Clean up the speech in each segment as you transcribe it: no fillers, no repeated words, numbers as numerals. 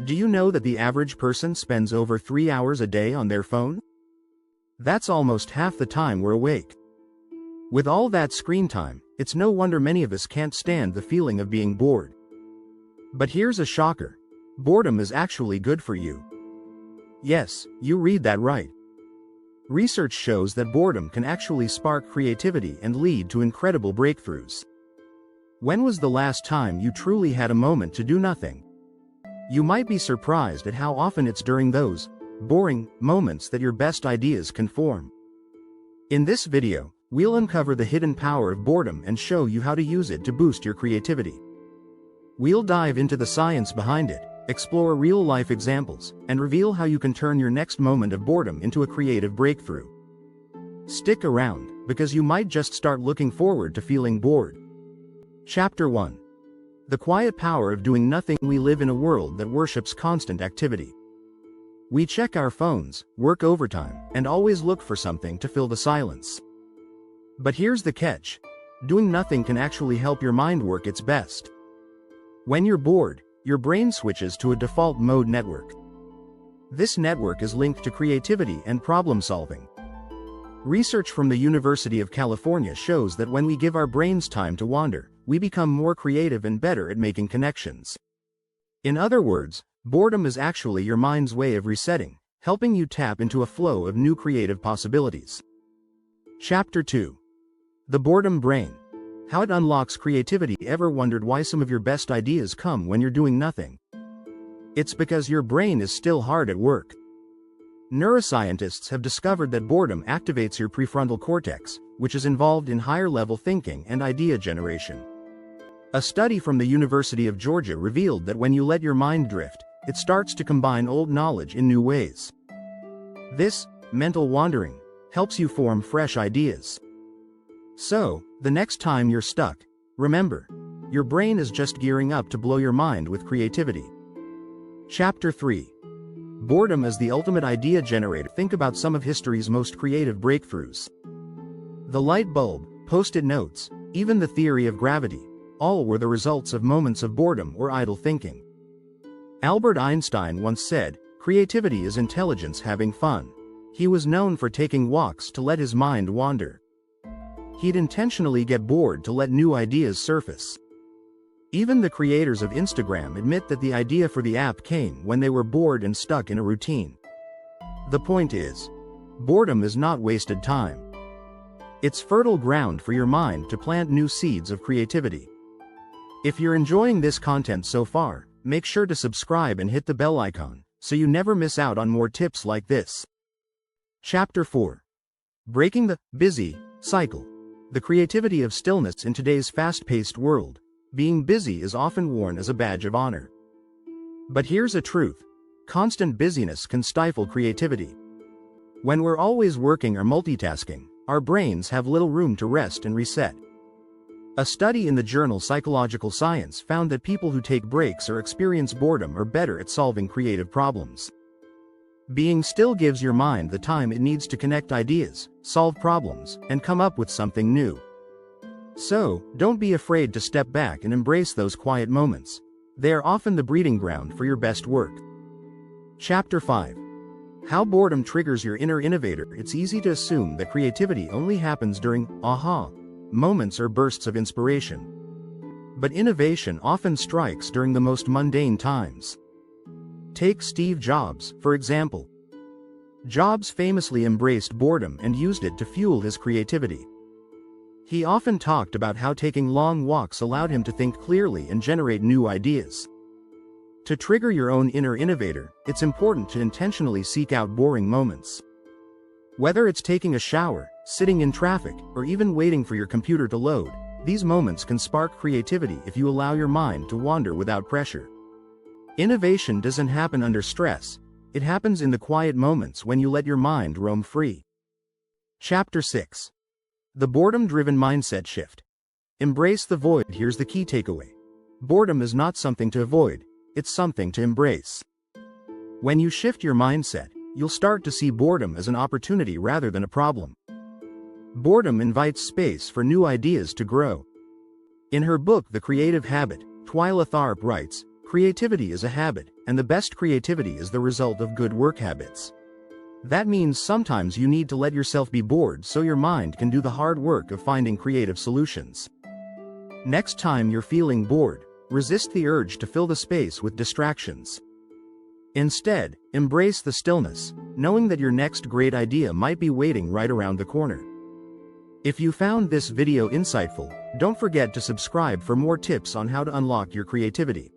Do you know that the average person spends over 3 hours a day on their phone? That's almost half the time we're awake. With all that screen time, it's no wonder many of us can't stand the feeling of being bored. But here's a shocker. Boredom is actually good for you. Yes, you read that right. Research shows that boredom can actually spark creativity and lead to incredible breakthroughs. When was the last time you truly had a moment to do nothing? You might be surprised at how often it's during those boring moments that your best ideas can form. In this video, we'll uncover the hidden power of boredom and show you how to use it to boost your creativity. We'll dive into the science behind it, explore real-life examples, and reveal how you can turn your next moment of boredom into a creative breakthrough. Stick around, because you might just start looking forward to feeling bored. Chapter 1. The quiet power of doing nothing. We live in a world that worships constant activity. We check our phones, work overtime, and always look for something to fill the silence. But here's the catch. Doing nothing can actually help your mind work its best. When you're bored, your brain switches to a default mode network. This network is linked to creativity and problem solving. Research from the University of California shows that when we give our brains time to wander, we become more creative and better at making connections. In other words, boredom is actually your mind's way of resetting, helping you tap into a flow of new creative possibilities. Chapter 2. The boredom brain. How it unlocks creativity. Ever wondered why some of your best ideas come when you're doing nothing? It's because your brain is still hard at work. Neuroscientists have discovered that boredom activates your prefrontal cortex, which is involved in higher-level thinking and idea generation. A study from the University of Georgia revealed that when you let your mind drift, it starts to combine old knowledge in new ways. This mental wandering helps you form fresh ideas. So, the next time you're stuck, remember, your brain is just gearing up to blow your mind with creativity. Chapter 3. Boredom as the ultimate idea generator. Think about some of history's most creative breakthroughs. The light bulb, post-it notes, even the theory of gravity, all were the results of moments of boredom or idle thinking. Albert Einstein once said, "Creativity is intelligence having fun." He was known for taking walks to let his mind wander. He'd intentionally get bored to let new ideas surface. Even the creators of Instagram admit that the idea for the app came when they were bored and stuck in a routine. The point is, boredom is not wasted time. It's fertile ground for your mind to plant new seeds of creativity. If you're enjoying this content so far, make sure to subscribe and hit the bell icon, so you never miss out on more tips like this. Chapter 4. Breaking the busy cycle. The creativity of stillness. In today's fast-paced world, being busy is often worn as a badge of honor. But here's a truth. Constant busyness can stifle creativity. When we're always working or multitasking, our brains have little room to rest and reset. A study in the journal Psychological Science found that people who take breaks or experience boredom are better at solving creative problems. Being still gives your mind the time it needs to connect ideas, solve problems, and come up with something new. So, don't be afraid to step back and embrace those quiet moments. They are often the breeding ground for your best work. Chapter 5. How boredom triggers your inner innovator. It's easy to assume that creativity only happens during aha moments or bursts of inspiration. But innovation often strikes during the most mundane times. Take Steve Jobs, for example. Jobs famously embraced boredom and used it to fuel his creativity. He often talked about how taking long walks allowed him to think clearly and generate new ideas. To trigger your own inner innovator, it's important to intentionally seek out boring moments. Whether it's taking a shower, sitting in traffic, or even waiting for your computer to load, these moments can spark creativity if you allow your mind to wander without pressure. Innovation doesn't happen under stress. It happens in the quiet moments when you let your mind roam free. Chapter 6. The boredom-driven mindset shift. Embrace the void. Here's the key takeaway. Boredom is not something to avoid, it's something to embrace. When you shift your mindset, you'll start to see boredom as an opportunity rather than a problem. Boredom invites space for new ideas to grow. In her book The Creative Habit, Twyla Tharp writes, Creativity is a habit, and the best creativity is the result of good work habits. That means sometimes you need to let yourself be bored so your mind can do the hard work of finding creative solutions. Next time you're feeling bored, resist the urge to fill the space with distractions. Instead, embrace the stillness, knowing that your next great idea might be waiting right around the corner. If you found this video insightful, don't forget to subscribe for more tips on how to unlock your creativity.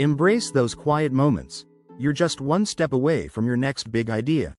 Embrace those quiet moments. You're just one step away from your next big idea.